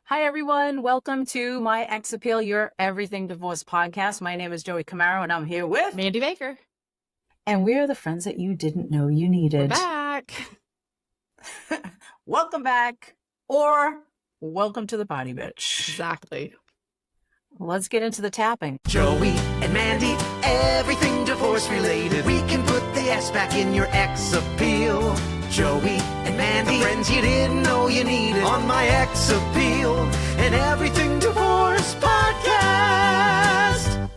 Hi, everyone. Welcome to My Ex Appeal, Your Everything Divorce podcast. My name is Joey Camaro, and I'm here with Mandy Baker. And we are the friends that you didn't know you We're needed. back. Welcome back, or welcome to the party, bitch. Exactly. Let's get into the tapping. Joey and Mandy, everything divorce related. We can put the S back in your ex appeal. Joey and Mandy, the friends you didn't know you needed on My Ex Appeal, and Everything Divorce podcast.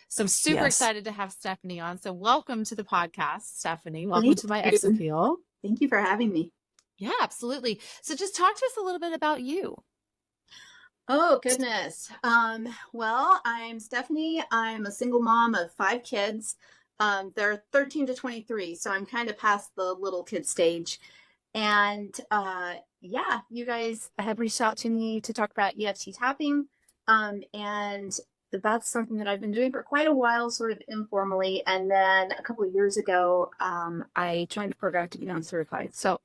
So I'm super Yes. excited to have Stephanie on. So welcome to the podcast, Stephanie. Welcome to My Ex Appeal. Thank you for having me. Yeah, absolutely. So just talk to us a little bit about you. Oh, goodness. Well, I'm Stephanie. I'm a single mom of 5 kids. They're 13 to 23, so I'm kind of past the little kid stage. And yeah, you guys have reached out to me to talk about EFT tapping. And that's something that I've been doing for quite a while, sort of informally. And then a couple of years ago, I joined a program to become certified. So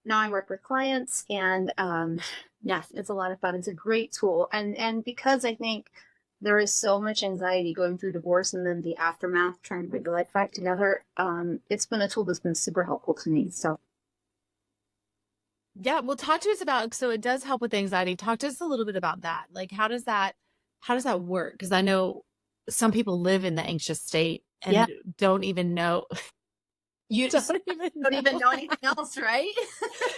now I work with clients, and yes, it's a lot of fun. It's a great tool. And because I think there is so much anxiety going through divorce and then the aftermath, trying to put your life back together, it's been a tool that's been super helpful to me. So Yeah, well, talk to us about, so it does help with anxiety. Talk to us a little bit about that. Like, how does that work? Because I know some people live in the anxious state and don't even know. you just don't even know anything else, right?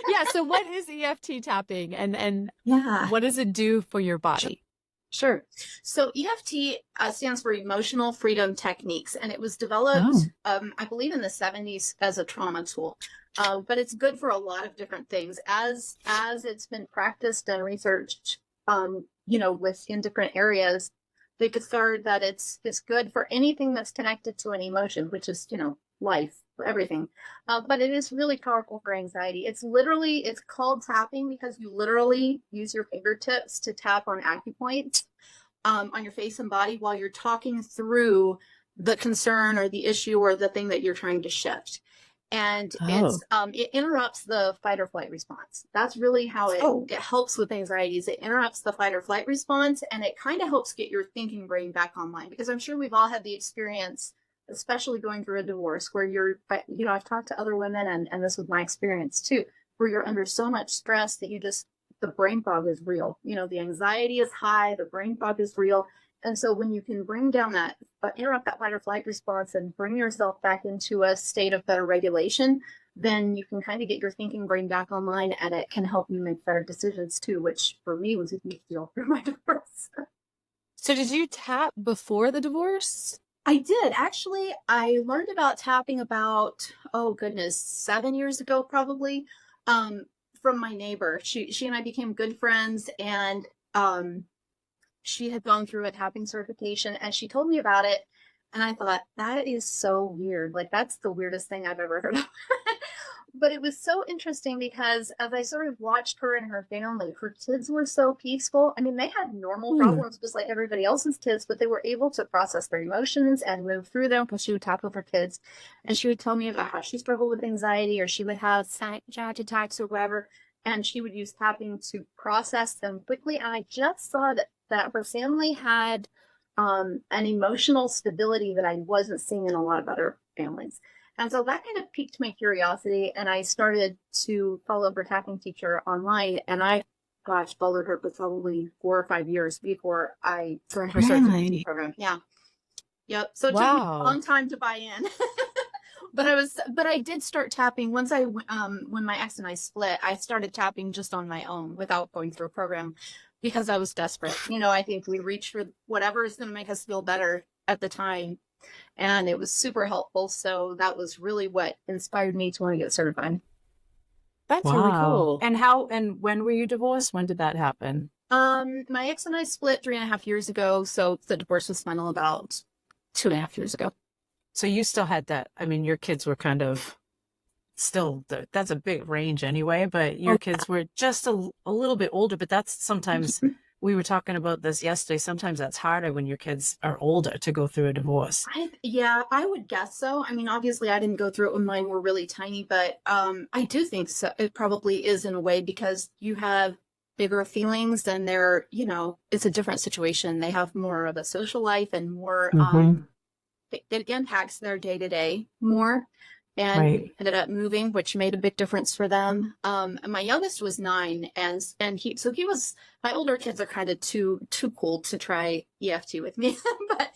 Yeah. So what is EFT tapping and Yeah. what does it do for your body? Sure. So EFT stands for Emotional Freedom Techniques, and it was developed, I believe, in the 70s as a trauma tool. But it's good for a lot of different things. As it's been practiced and researched, within different areas, they discovered that it's good for anything that's connected to an emotion, which is, life, everything. But it is really powerful for anxiety. It's called tapping because you literally use your fingertips to tap on acupoints on your face and body while you're talking through the concern or the issue or the thing that you're trying to shift. And it interrupts the fight or flight response. That's really how it helps with anxieties. It interrupts the fight or flight response, and it kind of helps get your thinking brain back online, because I'm sure we've all had the experience, especially going through a divorce, where I've talked to other women, and this was my experience too, where you're under so much stress that the brain fog is real. The anxiety is high, the brain fog is real. And so when you can bring down interrupt that fight or flight response and bring yourself back into a state of better regulation, then you can kind of get your thinking brain back online, and it can help you make better decisions too, which for me was a huge deal through my divorce. So did you tap before the divorce? I did. Actually, I learned about tapping about, 7 years ago, probably, from my neighbor. She and I became good friends, and she had gone through a tapping certification, and she told me about it. And I thought, that is so weird. Like, that's the weirdest thing I've ever heard of. But it was so interesting because as I sort of watched her and her family, her kids were so peaceful. I mean, they had normal problems just like everybody else's kids, but they were able to process their emotions and move through them, because she would tap with her kids. And she would tell me about how she struggled with anxiety, or she would have panic attacks or whatever. And she would use tapping to process them quickly. And I just saw that her family had an emotional stability that I wasn't seeing in a lot of other families. And so that kind of piqued my curiosity, and I started to follow her tapping teacher online, and I followed her for probably 4 or 5 years before I joined her certification program. Yeah. Yep. So it took me a long time to buy in. But I did start tapping once when my ex and I split. I started tapping just on my own without going through a program, because I was desperate. I think we reach for whatever is going to make us feel better at the time. And it was super helpful. So that was really what inspired me to want to get certified. That's really cool. And when were you divorced? When did that happen? My ex and I split 3.5 years ago. So the divorce was final about 2.5 years ago. So you still had that. I mean, your kids were kind of still, that's a big range anyway, but your kids were just a little bit older, but that's sometimes, we were talking about this yesterday, sometimes that's harder when your kids are older to go through a divorce. I would guess so. I mean, obviously I didn't go through it when mine were really tiny, but I do think so. It probably is in a way, because you have bigger feelings, then they're, it's a different situation. They have more of a social life and more, it impacts their day to day more. And Right. ended up moving, which made a big difference for them. My youngest was 9, and he was. My older kids are kind of too cool to try EFT with me, but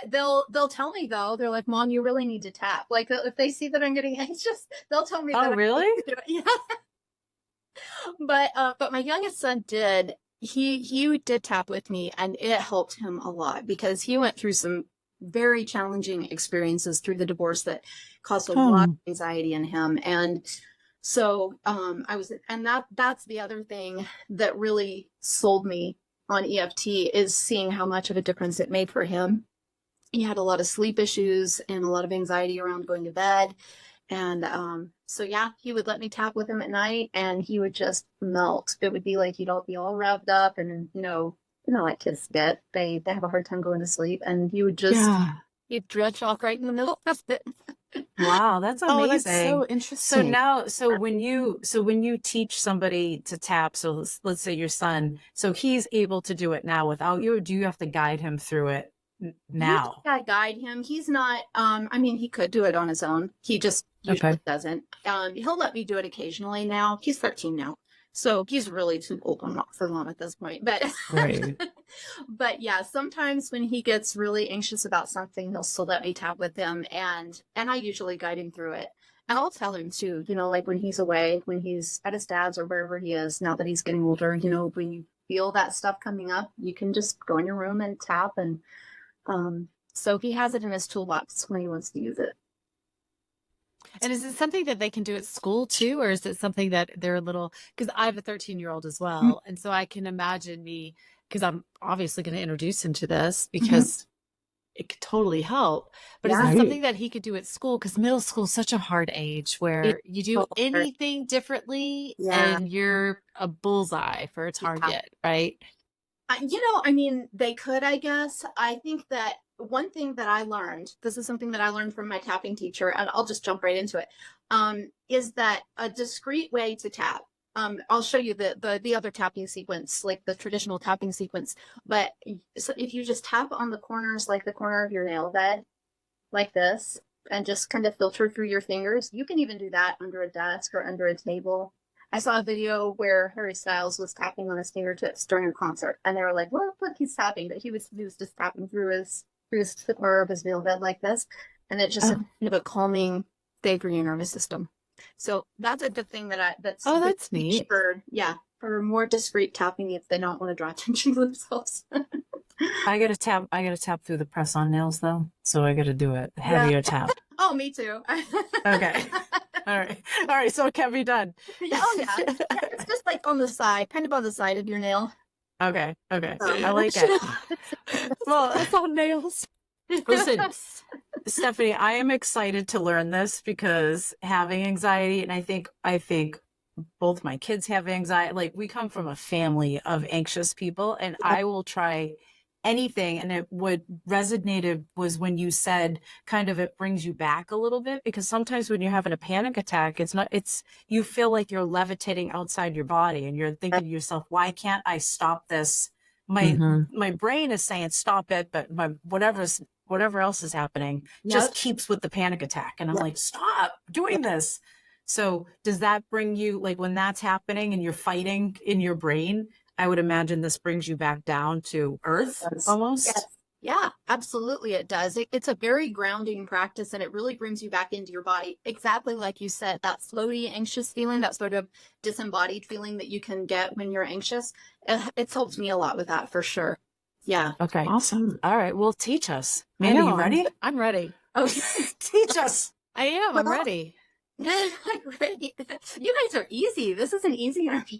they'll tell me though. They're like, "Mom, you really need to tap." Like if they see that I'm getting anxious, they'll tell me. Oh, that really? I need to do it. Yeah. But my youngest son did. He did tap with me, and it helped him a lot because he went through some very challenging experiences through the divorce that caused a lot of anxiety in him. And so that's the other thing that really sold me on EFT is seeing how much of a difference it made for him. He had a lot of sleep issues and a lot of anxiety around going to bed. And so yeah, he would let me tap with him at night and he would just melt. It would be like he'd all be all revved up and like kids get, they have a hard time going to sleep, and he would just he'd dredge off right in the middle of it. Wow, that's amazing. Oh, that's so interesting. When you teach somebody to tap, so let's say your son, so he's able to do it now without you, or do you have to guide him through it now? I guide him. He's not, he could do it on his own. He just usually doesn't. He'll let me do it occasionally now. He's 13 now. So he's really too old for mom at this point. But right. But yeah, sometimes when he gets really anxious about something, he'll still let me tap with him, and I usually guide him through it. And I'll tell him too, like when he's away, when he's at his dad's or wherever he is, now that he's getting older, when you feel that stuff coming up, you can just go in your room and tap. And so he has it in his toolbox when he wants to use it. And is it something that they can do at school too? Or is it something that they're a little, because I have a 13-year-old as well. Mm-hmm. And so I can imagine because I'm obviously going to introduce him to this because it could totally help. But is it something that he could do at school? Because middle school is such a hard age where you do anything differently and you're a bullseye for a target, right? They could, I guess. I think that one thing that I learned, this is something that I learned from my tapping teacher, and I'll just jump right into it, is that a discreet way to tap, I'll show you the other tapping sequence, like the traditional tapping sequence, but so if you just tap on the corners, like the corner of your nail bed, like this, and just kind of filter through your fingers, you can even do that under a desk or under a table. I saw a video where Harry Styles was tapping on his fingertips during a concert, and they were like, "Well, look, he's tapping," but he was just tapping through his corner of his nail bed like this, and it just kind of a calming thing for your nervous system. So that's a good thing that's neat for more discreet tapping if they don't want to draw attention to themselves. I gotta tap through the press on nails though, so I gotta do it heavier tap. Oh, me too. Okay. All right. So it can be done. Oh yeah. It's just like on the side, kind of on the side of your nail. Okay. I like it. Well, that's all nails. Listen, Stephanie, I am excited to learn this because having anxiety, and I think both my kids have anxiety. Like we come from a family of anxious people, and I will try anything. And what resonated was when you said kind of it brings you back a little bit, because sometimes when you're having a panic attack, you feel like you're levitating outside your body and you're thinking to yourself, why can't I stop this? My brain is saying stop it, but whatever else is happening just keeps with the panic attack. And I'm like, stop doing this. So does that bring you, like when that's happening and you're fighting in your brain, I would imagine this brings you back down to earth almost? Yes. Yeah, absolutely it does. It's a very grounding practice, and it really brings you back into your body. Exactly like you said, that floaty, anxious feeling, that sort of disembodied feeling that you can get when you're anxious. It's helped me a lot with that for sure. Yeah. Okay. Awesome. All right. Well, teach us. Mandy, you ready? I'm ready. Okay. Teach us. I am. I'm ready. I'm ready. You guys are easy. This is an easy interview.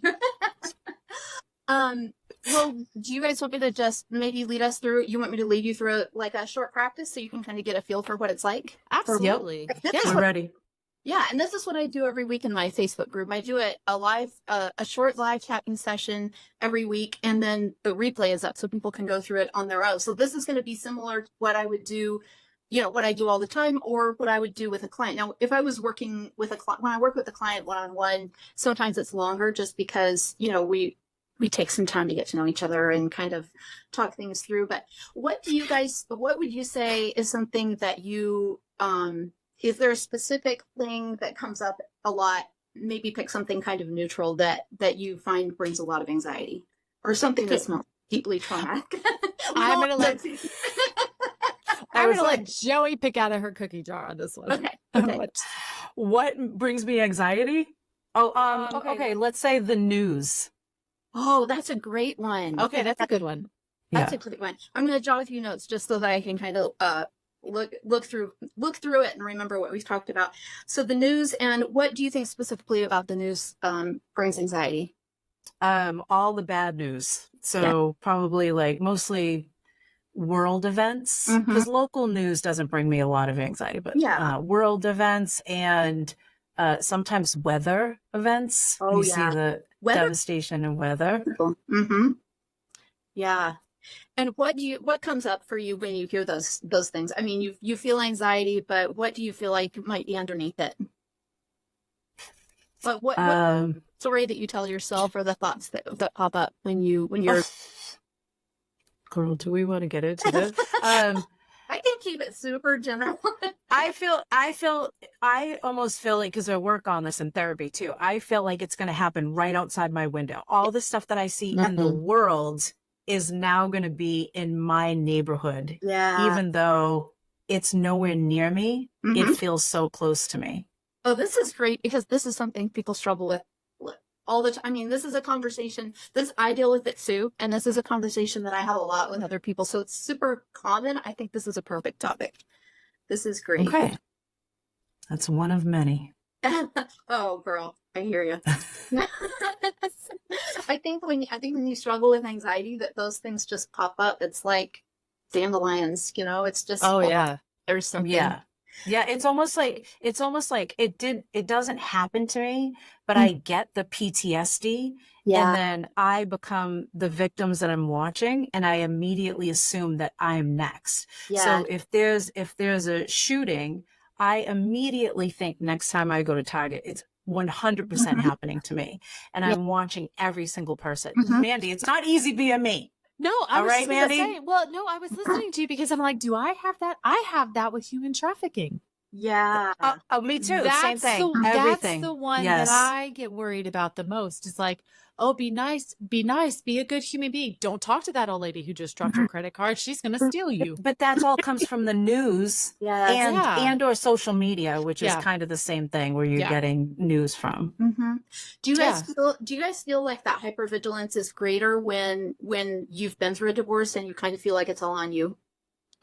Well, do you guys want me to just maybe lead us through? You want me to lead you through a short practice so you can kind of get a feel for what it's like? Absolutely. We're ready. Yeah, and this is what I do every week in my Facebook group. I do a short live tapping session every week, and then the replay is up so people can go through it on their own. So this is going to be similar to what I would do, what I do all the time, or what I would do with a client. Now, if I was working with a client, when I work with a client one-on-one, sometimes it's longer just because, we take some time to get to know each other and kind of talk things through. But what would you say is something that you, is there a specific thing that comes up a lot? Maybe pick something kind of neutral that you find brings a lot of anxiety, or something that's not deeply traumatic. I'm gonna let like- Joey pick out of her cookie jar on this one. Okay. Okay. What brings me anxiety? Okay, let's say the news. Oh, that's a great one. Okay, that's a good one. That's a great one. I'm going to jot a few notes just so that I can kind of look through it and remember what we've talked about. So the news, and what do you think specifically about the news brings anxiety? All the bad news. So probably like mostly world events, because local news doesn't bring me a lot of anxiety, but world events and sometimes weather events. Oh, you see the devastation in weather. Mm-hmm. Yeah. And what comes up for you when you hear those things? I mean, you feel anxiety, but what do you feel like might be underneath it? What story that you tell yourself, or the thoughts that pop up when you're Girl, do we want to get into this? I can keep it super general. I almost feel like, because I work on this in therapy too, I feel like it's going to happen right outside my window. All the stuff that I see in the world is now going to be in my neighborhood. Yeah. Even though it's nowhere near me, it feels so close to me. Oh, this is great, because this is something people struggle with all the time. I mean, this is a conversation, I deal with it too, and this is a conversation that I have a lot with other people, so it's super common. I think this is a perfect topic. This is great. Okay. That's one of many. Oh, girl, I hear you. I think when you struggle with anxiety, that those things just pop up. It's like dandelions, it's just, there's something. Yeah, it's almost like it doesn't happen to me, but I get the PTSD, and then I become the victims that I'm watching, and I immediately assume that I'm next. So if there's a shooting, I immediately think next time I go to Target, it's 100% happening to me, and I'm watching every single person. Mandy, it's not easy being me. No, I was right, Mandy? Say, well, no, I was listening to you because I'm like, do I have that? I have that with human trafficking. Yeah. Oh, me too. Same thing. That's Everything. the one that I get worried about the most. It's like, oh, be nice, be a good human being. Don't talk to that old lady who just dropped her credit card. She's going to steal you. But that's all comes from the news and or social media, which is kind of the same thing where you're getting news from. Do you guys feel like that hypervigilance is greater when you've been through a divorce and you kind of feel like it's all on you?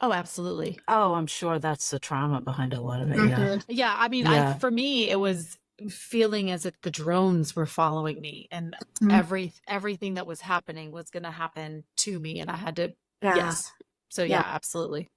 Oh, absolutely. Oh, I'm sure that's the trauma behind a lot of it. Yeah. I mean, for me, it was feeling as if the drones were following me, and everything that was happening was going to happen to me, and I had to So absolutely.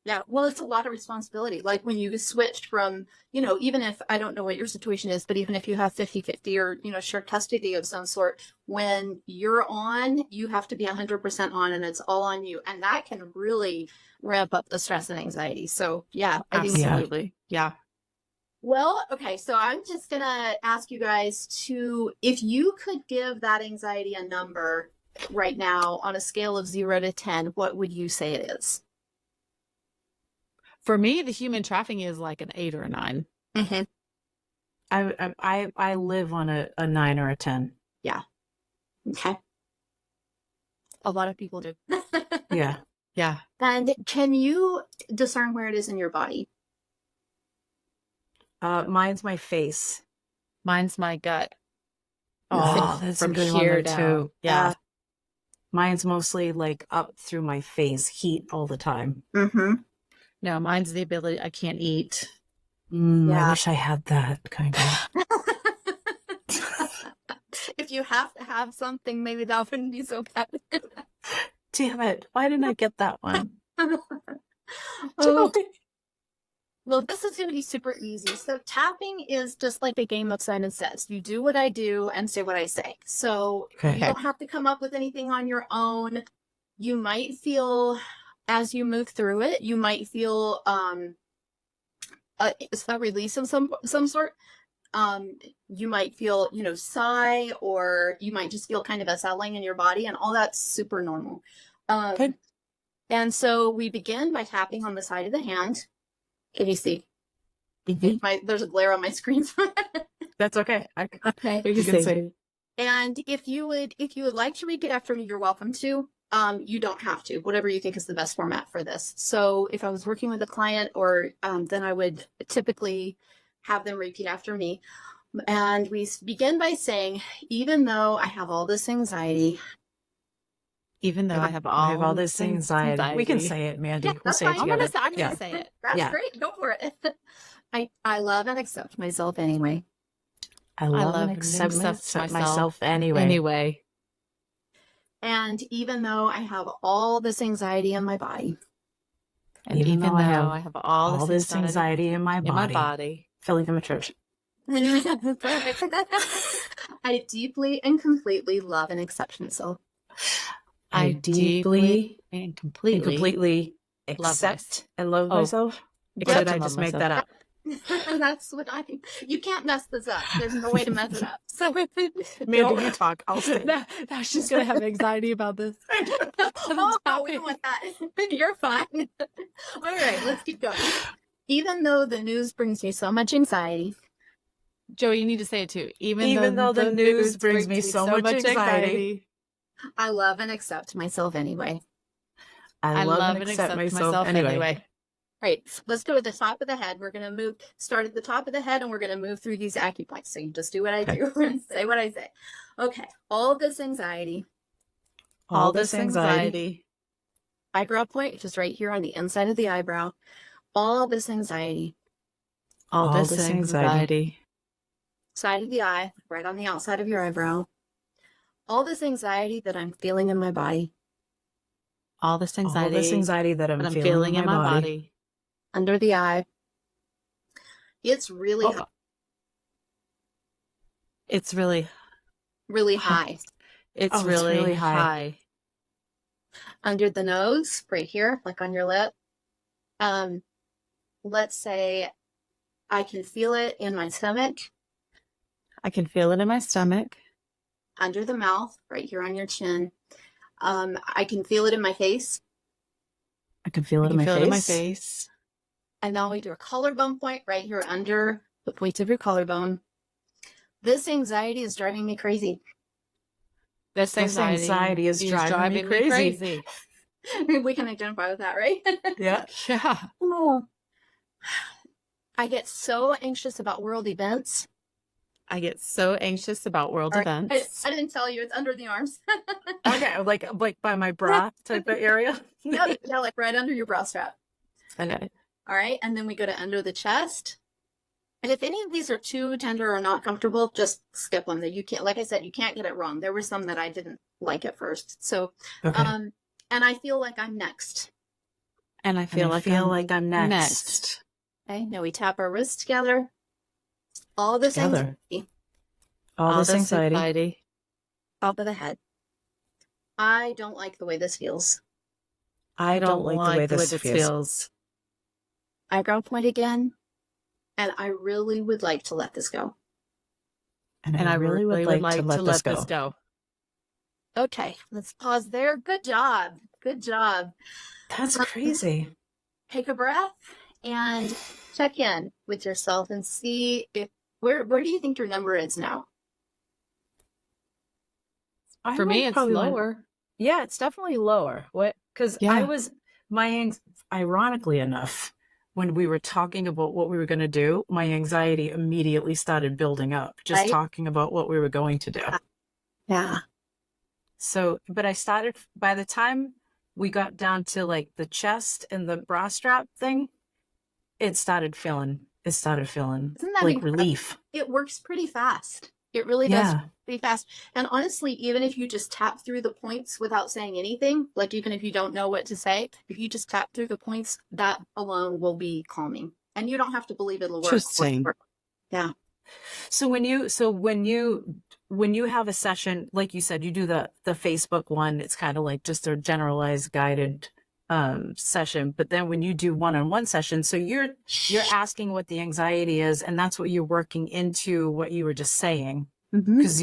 Yeah, well, it's a lot of responsibility. Like when you switched from, even if, I don't know what your situation is, but even if you have 50-50 or, shared custody of some sort, when you're on, you have to be 100% on, and it's all on you. And that can really ramp up the stress and anxiety. So yeah, I think absolutely. Yeah. Well, okay, so I'm just going to ask you guys if you could give that anxiety a number right now on a scale of 0 to 10, what would you say it is? For me, the human trafficking is like an 8 or a 9. I live on a 9 or a 10. Yeah. Okay. A lot of people do. Yeah. And can you discern where it is in your body? Mine's my face. Mine's my gut. Oh, that's from a good here one down. too. Yeah. Mine's mostly like up through my face, heat all the time. No, mine's the ability, I can't eat. I wish I had that kind of. If you have to have something, maybe that wouldn't be so bad. Damn it. Why didn't I get that one? Oh. Well, this is going to be super easy. So tapping is just like a game of sign and says. You do what I do and say what I say. So you don't have to come up with anything on your own. You might feel, as you move through it, you might feel it's a release of some sort. You might feel, sigh, or you might just feel kind of a settling in your body, and all that's super normal. Okay. And so we begin by tapping on the side of the hand. Can you see? There's a glare on my screen. That's okay. Okay. You can see. And if you would like to repeat after me, you're welcome to. You don't have to. Whatever you think is the best format for this. So if I was working with a client, or then I would typically have them repeat after me. And we begin by saying, even though I have all this anxiety. Even though I have all this anxiety. We can say it, Mandy. Yeah, We'll that's say it fine. together. I'm gonna say it. That's great. Go for it. I love and accept myself anyway. I love and accept myself anyway. Anyway. And even though I have all this anxiety in my body. And even though I have all this anxiety in my body. Filling in the church. I deeply and completely love and accept myself. I deeply and completely accept and love myself. Or did I just make that up? That's what you can't mess this up. There's no way to mess it up. So Mandy, you talk. I'll stay. Now she's going to have anxiety about this. Oh, no, we don't want that. You're fine. All right, let's keep going. Even though the news brings me so much anxiety. Joey, you need to say it too. Even though the news brings me so much anxiety. I love and accept myself anyway. I love and accept myself anyway. Right, let's go to the top of the head. We're going to start at the top of the head, and we're going to move through these acupoints. So you just do what I do and say what I say. Okay, all this anxiety. All this anxiety. Eyebrow point, which is right here on the inside of the eyebrow. All this anxiety. All this anxiety. Side of the eye, right on the outside of your eyebrow. All this anxiety that I'm feeling in my body. All this anxiety that I'm feeling in my body. Under the eye. It's really high. It's really high. It's really high. Under the nose, right here, like on your lip. Let's say I can feel it in my stomach. I can feel it in my stomach. Under the mouth, right here on your chin. I can feel it in my face. I can feel it in my face. And now we do a collarbone point right here under the point of your collarbone. This anxiety is driving me crazy. This anxiety is driving me crazy. We can identify with that, right? Yeah. Yeah. Oh. I get so anxious about world events. I get so anxious about world events. I didn't tell you, it's under the arms. Okay, like by my bra type of area. Yeah, like right under your bra strap. Okay. All right, and then we go to under the chest. And if any of these are too tender or not comfortable, just skip them. That you can't, like I said, you can't get it wrong. There were some that I didn't like at first. So, okay. And I feel like I'm next. And I feel like I'm next. Okay, now we tap our wrists together. All this anxiety. All this anxiety. Top of the head. I don't like the way this feels. I don't like the way this feels. Eyebrow point again. And I really would like to let this go. And I really would like to let this go. Okay, let's pause there. Good job. Good job. That's crazy. Take a breath and check in with yourself and see where do you think your number is now? For me, it's lower. Yeah, it's definitely lower. Because ironically enough, when we were talking about what we were going to do, my anxiety immediately started building up, just talking about what we were going to do. Yeah. So, but by the time we got down to like the chest and the bra strap thing, it started feeling like relief. It works pretty fast. It really does pretty fast. And honestly, even if you just tap through the points without saying anything, like even if you don't know what to say, if you just tap through the points, that alone will be calming. And you don't have to believe it'll work. Interesting. Yeah. So when you have a session, like you said, you do the Facebook one, it's kind of like just a generalized guided session, but then when you do one-on-one session, so you're asking what the anxiety is, and that's what you're working into what you were just saying, because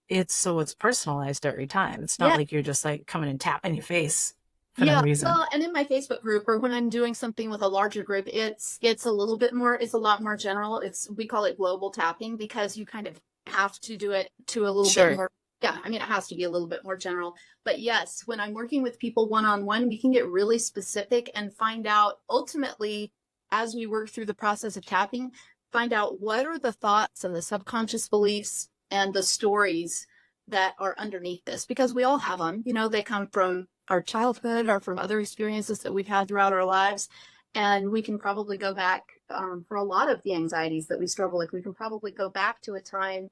it's personalized every time. It's not like you're just like coming and tapping your face for no reason. Well, and in my Facebook group, or when I'm doing something with a larger group, it's a little bit more, it's a lot more general. We call it global tapping, because you kind of have to do it to a little bit more. Yeah, I mean, it has to be a little bit more general. But yes, when I'm working with people one-on-one, we can get really specific and find out, ultimately, as we work through the process of tapping, find out what are the thoughts and the subconscious beliefs and the stories that are underneath this, because we all have them. They come from our childhood or from other experiences that we've had throughout our lives. And we can probably go back for a lot of the anxieties that we struggle with. We can probably go back to a time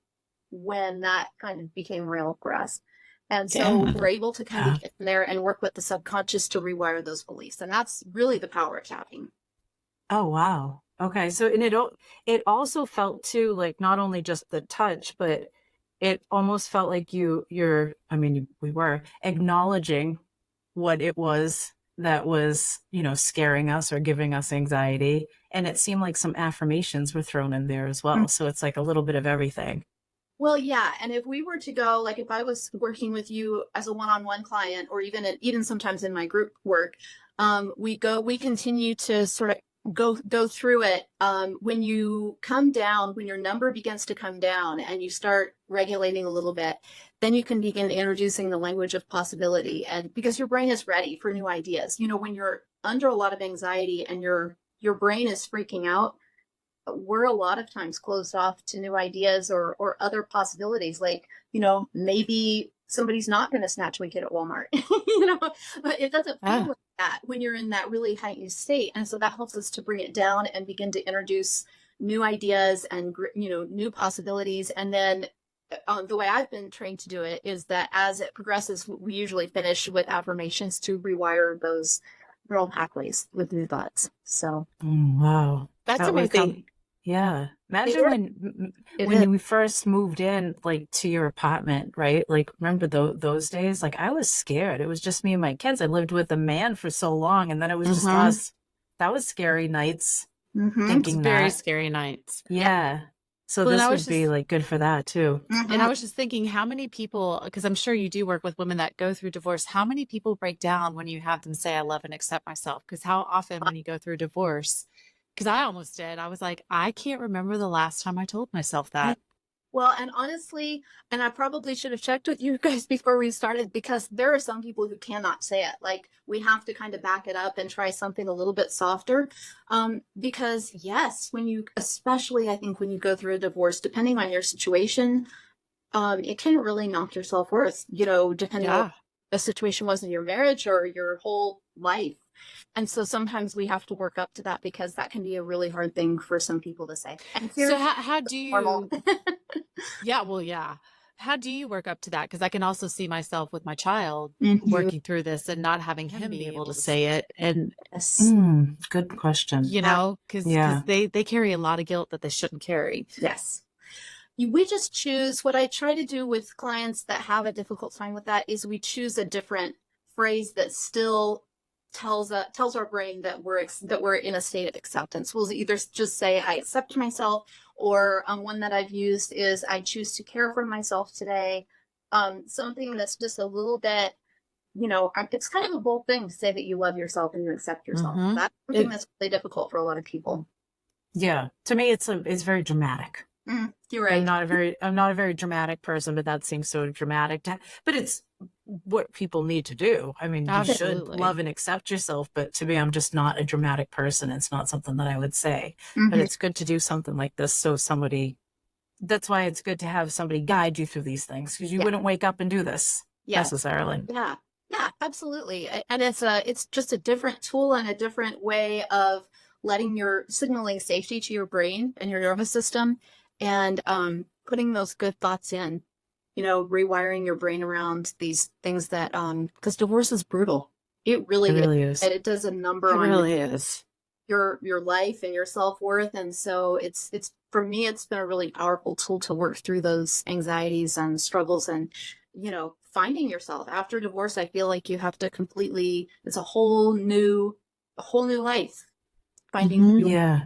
when that kind of became real for us. And so we're able to kind of get in there and work with the subconscious to rewire those beliefs. And that's really the power of tapping. Oh, wow. Okay. So, and it also felt too, like, not only just the touch, but it almost felt like we were acknowledging what it was that was, scaring us or giving us anxiety. And it seemed like some affirmations were thrown in there as well. So it's like a little bit of everything. Well, yeah. And if we were to go, like if I was working with you as a one-on-one client, or even sometimes in my group work, we continue to sort of go through it. When you come down, when your number begins to come down and you start regulating a little bit, then you can begin introducing the language of possibility. And because your brain is ready for new ideas, when you're under a lot of anxiety and your brain is freaking out, we're a lot of times closed off to new ideas or other possibilities. Like, maybe somebody's not going to snatch my kid at Walmart, but it doesn't feel like that when you're in that really heightened state. And so that helps us to bring it down and begin to introduce new ideas and, new possibilities. And then the way I've been trained to do it is that as it progresses, we usually finish with affirmations to rewire those neural pathways with new thoughts. So, wow. That's amazing. Yeah. Imagine when we first moved in, like, to your apartment, right? Like, remember those days? Like, I was scared. It was just me and my kids. I lived with a man for so long, and then it was just us. That was scary nights. Thinking very scary nights. Yeah. So this would be like good for that too. And I was just thinking, how many people, because I'm sure you do work with women that go through divorce, how many people break down when you have them say, I love and accept myself? Because how often when you go through divorce, because I almost did, I was like, I can't remember the last time I told myself that. Well, and honestly, and I probably should have checked with you guys before we started, because there are some people who cannot say it. Like, we have to kind of back it up and try something a little bit softer. Because yes, especially I think when you go through a divorce, depending on your situation, it can really knock your self-worth, depending on what the situation was in your marriage or your whole life. And so sometimes we have to work up to that, because that can be a really hard thing for some people to say. And so how do you, how do you work up to that? Because I can also see myself with my child working through this and not having him be able to say it. And good question. Because they carry a lot of guilt that they shouldn't carry. Yes. We just choose, what I try to do with clients that have a difficult time with that is we choose a different phrase that still tells our brain that we're in a state of acceptance. We'll either just say, I accept myself, or one that I've used is, I choose to care for myself today. Something that's just a little bit, it's kind of a bold thing to say that you love yourself and you accept yourself. That's something that's really difficult for a lot of people. Yeah. To me, it's very dramatic. You're right. I'm not a very dramatic person, but that seems so dramatic. But it's what people need to do. I mean, you should love and accept yourself, but to me, I'm just not a dramatic person. It's not something that I would say, but it's good to do something like this. So that's why it's good to have somebody guide you through these things, because you wouldn't wake up and do this necessarily. Yeah. Yeah, absolutely. And it's just a different tool and a different way of signaling safety to your brain and your nervous system, and putting those good thoughts in, rewiring your brain around these things that, because divorce is brutal. It really is. And it does a number on your life and your self-worth. And so it's for me, it's been a really powerful tool to work through those anxieties and struggles. And, finding yourself after divorce. I feel like you have to completely, it's a whole new life finding who you are. Yeah.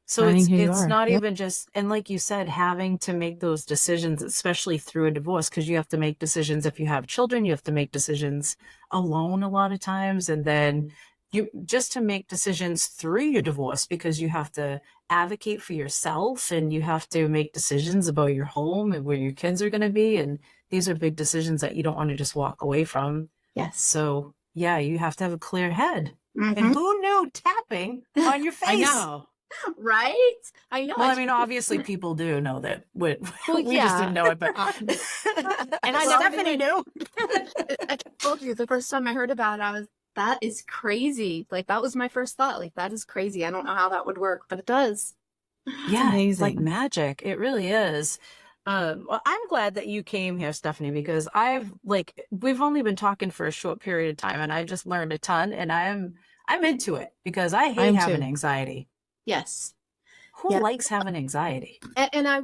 So Finding who you it's are. not Yep. even just, and like you said, having to make those decisions, especially through a divorce, because you have to make decisions if you have children, you have to make decisions alone a lot of times, and then you just to make decisions through your divorce because you have to advocate for yourself and you have to make decisions about your home and where your kids are going to be, and these are big decisions that you don't want to just walk away from. Yes. So yeah, you have to have a clear head. And Mhm. who knew tapping on your face? I know. Right? I know. Well, I mean, obviously people do know that. We just yeah. didn't know it, but And I Well, never Stephanie knew. I told you the first time I heard about it, that is crazy. Like, that was my first thought. Like, that is crazy. I don't know how that would work, but it does. Yeah, it's like amazing. magic. It really is. Well, I'm glad that you came here, Stephanie, because we've only been talking for a short period of time, and I just learned a ton, and I'm into it because I I hate am having too. anxiety. Yes. Who Yeah. likes having anxiety? And I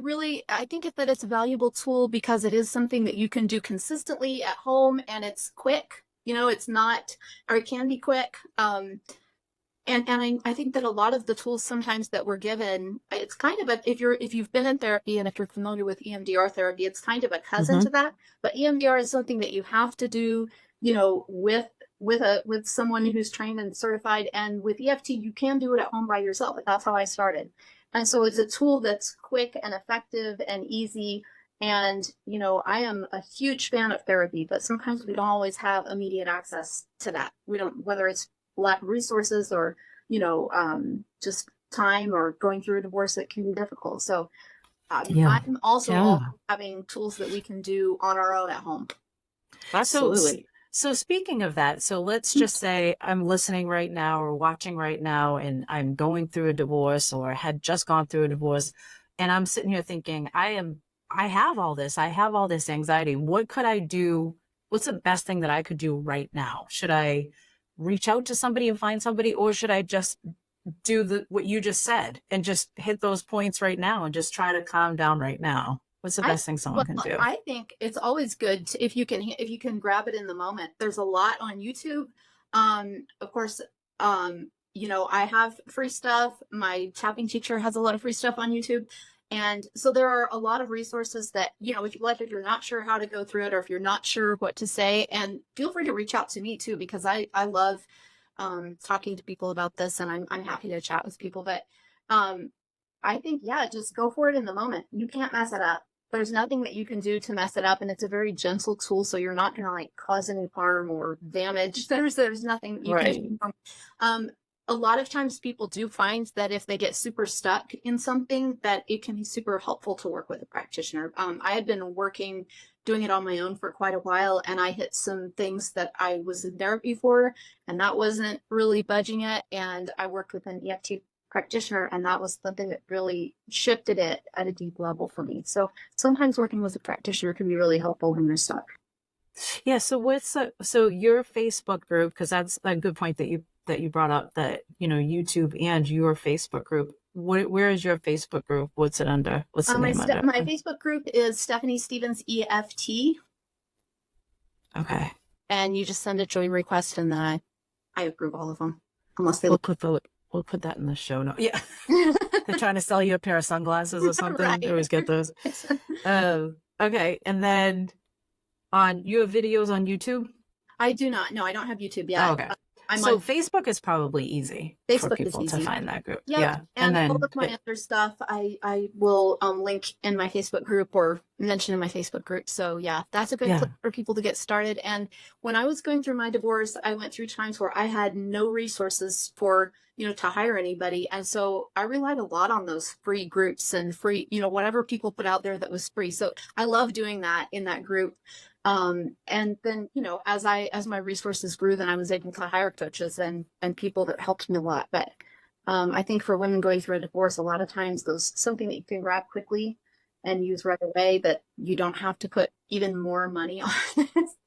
think that it's a valuable tool because it is something that you can do consistently at home, and it's quick. It's not, or it can be quick. And I think that a lot of the tools sometimes that we're given, it's kind of if you've been in therapy and if you're familiar with EMDR therapy, it's kind of a cousin to that. But EMDR is something that you have to do, with someone who's trained and certified. And with EFT, you can do it at home by yourself. That's how I started. And so it's a tool that's quick and effective and easy. And, I am a huge fan of therapy, but sometimes we don't always have immediate access to that. We don't, whether it's lack of resources or, just time or going through a divorce, that can be difficult. So Yeah. I'm also Yeah. all having tools that we can do on our own at home. Absolutely. So speaking of that, so let's just say I'm listening right now or watching right now and I'm going through a divorce or had just gone through a divorce, and I'm sitting here thinking, I have all this anxiety. What could I do? What's the best thing that I could do right now? Should I reach out to somebody and find somebody, or should I just do what you just said and just hit those points right now and just try to calm down right now? What's the best thing someone can do? I think it's always good if you can grab it in the moment. There's a lot on YouTube. Of course, I have free stuff. My tapping teacher has a lot of free stuff on YouTube. And so there are a lot of resources that, if you're not sure how to go through it, or if you're not sure what to say, and feel free to reach out to me too, because I love talking to people about this, and I'm happy to chat with people. But I think, just go for it in the moment. You can't mess it up. There's nothing that you can do to mess it up, and it's a very gentle tool, so you're not going to cause any harm or damage. There's nothing that you can do. A lot of times people do find that if they get super stuck in something, that it can be super helpful to work with a practitioner. I had been doing it on my own for quite a while, and I hit some things that I was in therapy for, and that wasn't really budging it. And I worked with an EFT practitioner, and that was something that really shifted it at a deep level for me. So sometimes working with a practitioner can be really helpful when you're stuck. Yeah. So so your Facebook group, because that's a good point that you brought up, that, YouTube and your Facebook group. Where is your Facebook group? What's it under? What's the name of it? My Facebook group is Stephanie Stevens EFT. Okay. And you just send a join request, and then I approve all of them, unless they We'll put that in the show notes. Yeah. They're trying to sell you a pair of sunglasses or something. Right. They always get those. Okay. And then you have videos on YouTube? I do not. No, I don't have YouTube yet. Oh, okay. I'm So on Facebook is probably easy for Facebook is people to easy. find that group. Yep. Yeah. And then all of my other stuff, I will link in my Facebook group or mention in my Facebook group. So yeah, that's a good place for people to get started. And when I was going through my divorce, I went through times where I had no resources for, to hire anybody. And so I relied a lot on those free groups and free, whatever people put out there that was free. So I love doing that in that group. And then, as my resources grew, then I was able to hire coaches and people that helped me a lot. But I think for women going through a divorce, a lot of times something that you can grab quickly and use right away that you don't have to put even more money on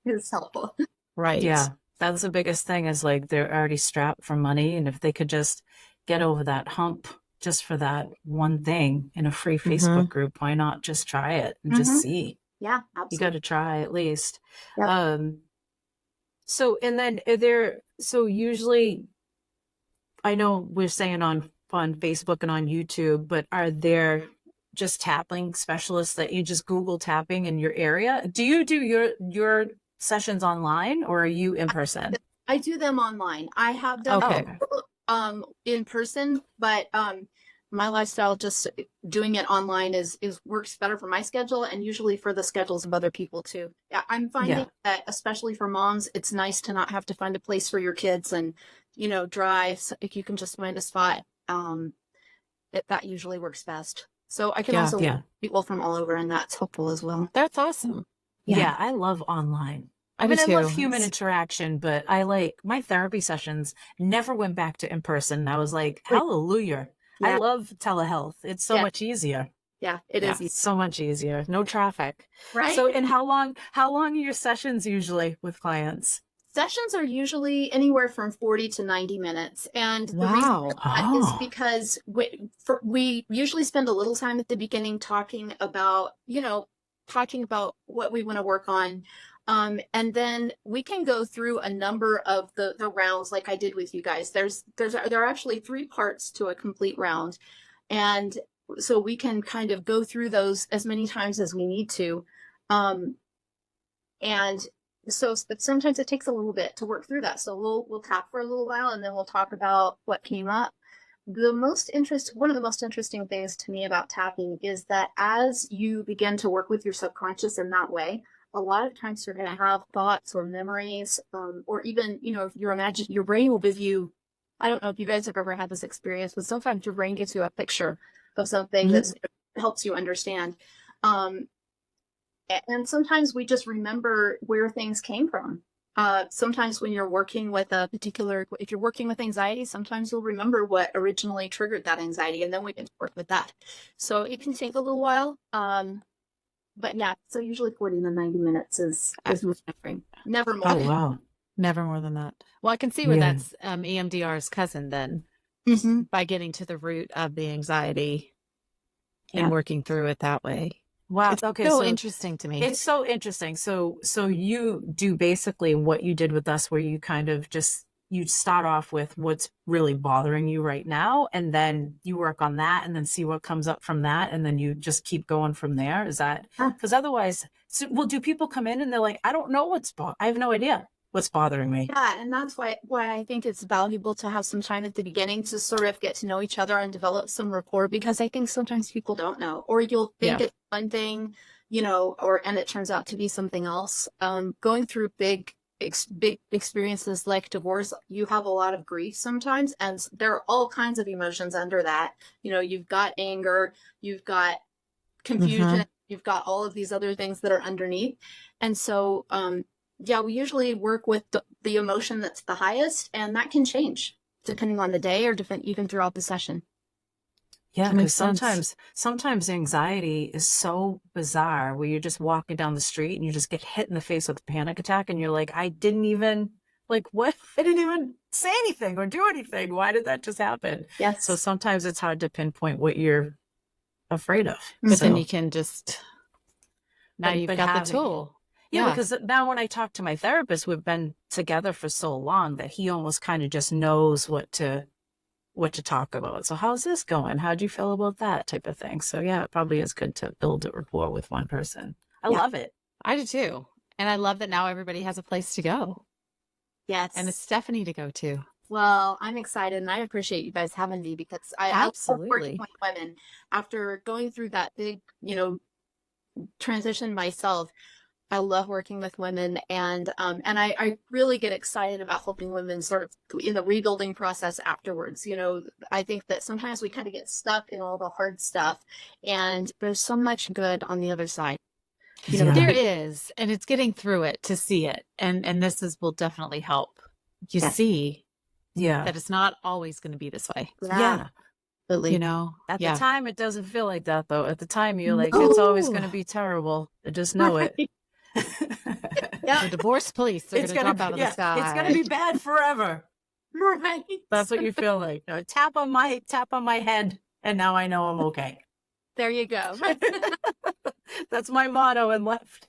is helpful. Right. Yeah. That's the biggest thing, is they're already strapped for money. And if they could just get over that hump just for that one thing in a free Facebook group, why not just try it and just see? Yeah, You got absolutely. to try at least. Yep. So, and then are there, so usually I know we're saying on Facebook and on YouTube, but are there just tapping specialists that you just Google tapping in your area? Do you do your sessions online or are you in person? I do them online. I have done Okay. in person, but my lifestyle, just doing it online is works better for my schedule and usually for the schedules of other people too. Yeah, I'm finding Yeah. that especially for moms, it's nice to not have to find a place for your kids and drive. So if you can just find a spot, that usually works best. So I can Yeah. also Yeah. work with people from all over, and that's helpful as well. That's awesome. Yeah, I love online. I I do mean, I love too. human It's- interaction, but I like my therapy sessions never went back to in person. I was like, hallelujah. I Yeah, love telehealth. It's so yeah, much easier. yeah. It Yeah, is easy, so much easier. No traffic. right? So, and how long are your sessions usually with clients? Sessions are usually anywhere from 40 to 90 minutes. And the reason Wow. for that is Oh, because we usually spend a little time at the beginning talking about what we want to work on. And then we can go through a number of the rounds like I did with you guys. There are actually 3 parts to a complete round. And so we can kind of go through those as many times as we need to. And but sometimes it takes a little bit to work through that. So we'll tap for a little while and then we'll talk about what came up. One of the most interesting things to me about tapping is that as you begin to work with your subconscious in that way, a lot of times you're going to have thoughts or memories, or even, if your brain will give you, I don't know if you guys have ever had this experience, but sometimes your brain gives you a picture of something that helps you understand. And sometimes we just remember where things came from. Sometimes when you're working with if you're working with anxiety, sometimes you'll remember what originally triggered that anxiety, and then we can work with that. So it can take a little while. But yeah, so usually 40 to 90 minutes is my frame. Never more. oh wow. Never more than that. Well, I can see where Yeah. that's EMDR's cousin then, Mm-hmm. by getting to the root of the anxiety Yeah. and working through it that way. Wow. It's Okay. so So interesting to me. it's so interesting. So you do basically what you did with us, where you kind of just you start off with what's really bothering you right now, and then you work on that, and then see what comes up from that, and then you just keep going from there. Is that because otherwise, well, do people come in and they're like, I don't know I have no idea what's bothering me. Yeah, and that's why I think it's valuable to have some time at the beginning to sort of get to know each other and develop some rapport, because I think sometimes people don't know, or you'll think it's one thing, and it turns out to be something else. Going through big experiences like divorce, you have a lot of grief sometimes, and there are all kinds of emotions under that. You've got anger, you've got confusion, you've got all of these other things that are underneath. And so, yeah, we usually work with the emotion that's the highest, and that can change depending on the day or even throughout the session. Yeah, That because makes sense. sometimes anxiety is so bizarre where you're just walking down the street and you just get hit in the face with a panic attack and you're like, I didn't even what? I didn't even say anything or do anything. Why did that just happen? Yes. So sometimes it's hard to pinpoint what you're afraid of. But then So- you can just, now But- you've but got the having- tool. Yeah, because now when I talk to my therapist, we've been together for so long that he almost kind of just knows what to talk about. So how's this going? How'd you feel about that type of thing? So yeah, it probably is good to build a rapport with one person. I love it. I do too. And I love that now everybody has a place to go. Yes. And it's Stephanie to go to. Well, I'm excited, and I appreciate you guys having me, because I love Absolutely. working with women after going through that big, transition myself. I love working with women, and I really get excited about helping women sort of in the rebuilding process afterwards. I think that sometimes we kind of get stuck in all the hard stuff, and there's so much good on the other side. Yeah. There is, and it's getting through it to see it. And will definitely help you see Yeah. that it's not always going to be this way. Yeah. Absolutely. At Yeah. the time, it doesn't feel like that, though. At the time, you're like, it's always going to be terrible. I just know it. Yeah. The divorce police are going to jump out of the sky. It's going to be bad forever. Right. That's what you feel like. Tap on my head, and now I know I'm okay. There you go. That's my motto in life.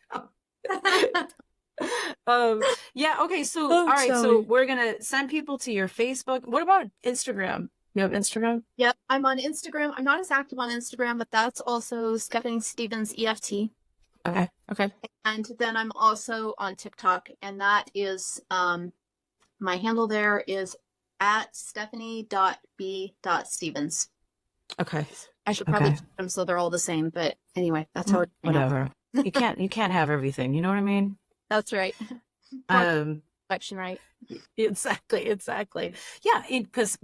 Yeah. Okay. So, all right. So Joey. we're going to send people to your Facebook. What about Instagram? You have Instagram? Yep, I'm on Instagram. I'm not as active on Instagram, but that's also Stephanie Stevens EFT. Okay. Okay. And then I'm also on TikTok, and that is my handle there is at stephanie.b.stevens. Okay. I should probably Okay. change them so they're all the same, but anyway, that's how it's Whatever. You can't have everything. You know what I mean? That's right. Section right. Exactly. Yeah.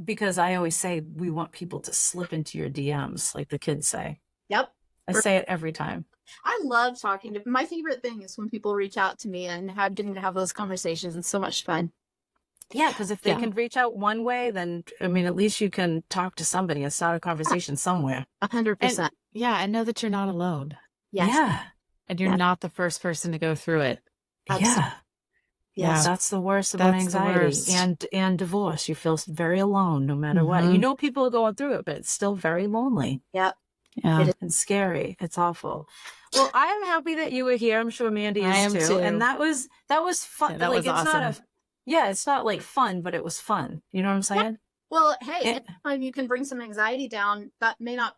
Because I always say we want people to slip into your DMs, like the kids say. Yep. I say it every time. I love talking to. My favorite thing is when people reach out to me and getting to have those conversations. It's so much fun. Yeah, because if they can reach out one way, then I mean, at least you can talk to somebody and start a conversation somewhere. 100%. Yeah, and know that you're not alone. Yes. Yeah. And you're not the first person to go through it. Absolutely. Yeah. Yes. That's the worst about That's the anxiety worst. and divorce. You feel very alone no matter what. You know people are going through it, but it's still very lonely. Yep. Yeah. And scary. It's awful. Well, I am happy that you were here. I'm sure Mandy I am is too. And that was fun. Yeah, that like was it's awesome. not it's not like fun, but it was fun. You know what I'm saying? Well, hey, anytime you can bring some anxiety down, that may not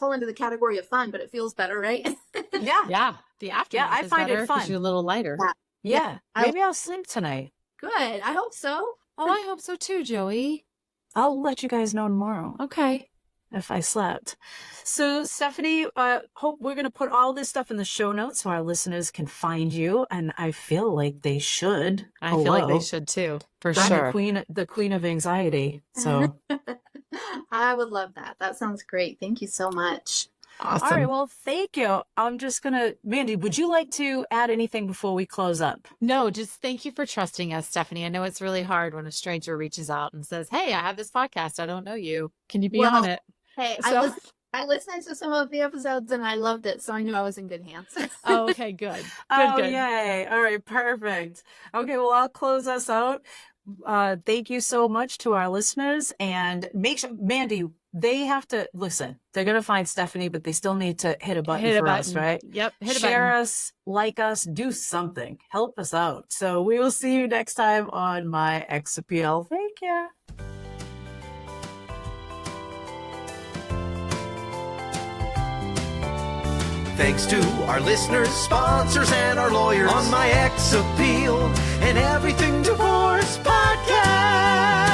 fall into the category of fun, but it feels better, right? Yeah. Yeah. The aftermath I is find it better 'cause fun. you're a little lighter. Yeah. Maybe I'll sleep tonight. Good. I hope so. Oh, I hope so too, Joey. I'll let you guys know tomorrow Okay. if I slept. So, Stephanie, hope we're going to put all this stuff in the show notes so our listeners can find you. And I feel like they should. I feel like they should too, for I'm sure. the queen of anxiety. So, I would love that. That sounds great. Thank you so much. Awesome. all right. Well, thank you. I'm just going to, Mandy, would you like to add anything before we close up? No, just thank you for trusting us, Stephanie. I know it's really hard when a stranger reaches out and says, "Hey, I have this podcast. I don't know you. Can you be on it?" Hey, So- I listened to some of the episodes and I loved it, so I knew I was in good hands. Oh, okay, good. Good. Yay. All right. Perfect. Okay. Well, I'll close us out. Thank you so much to our listeners, and make sure, Mandy, they have to listen. They're going to find Stephanie, but they still need to hit a button for us, right? Yep. Hit a Share button. us, like us, do something. Help us out. So we will see you next time on My Ex Appeal. Thank you. Thanks to our listeners, sponsors, and our lawyers on My Ex Appeal and Everything Divorce Podcast.